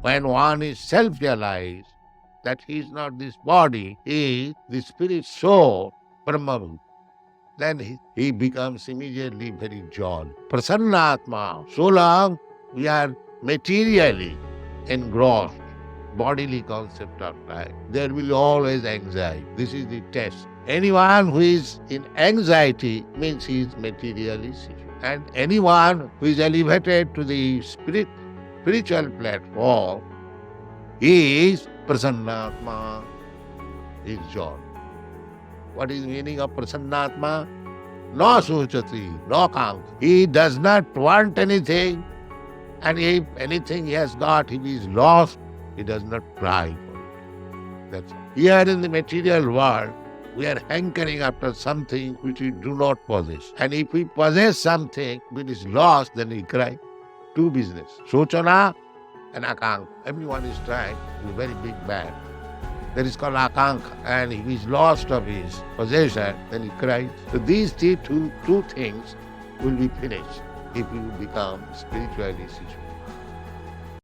When one is self-realized that he is not this body, he is the spirit soul, Brahma Bhūta, then he becomes immediately very jolly. Prasannātmā. So long we are materially engrossed, bodily concept of life, there will always anxiety. This is the test. Anyone who is in anxiety means he is materially situated. And anyone who is elevated to the spiritual platform is Prasannātmā, is joy. What is the meaning of Prasannātmā? No suchati, no count. He does not want anything, and if anything he has got, if he is lost, he does not cry for it. That's all. Here in the material world, we are hankering after something which we do not possess. And if we possess something which is lost, then we cry. Two business. Sochana and akanka. Everyone is trying to be very big man. That is called akanka. And if he is lost of his possession, then he cries. So these two things will be finished if you become spiritually situated.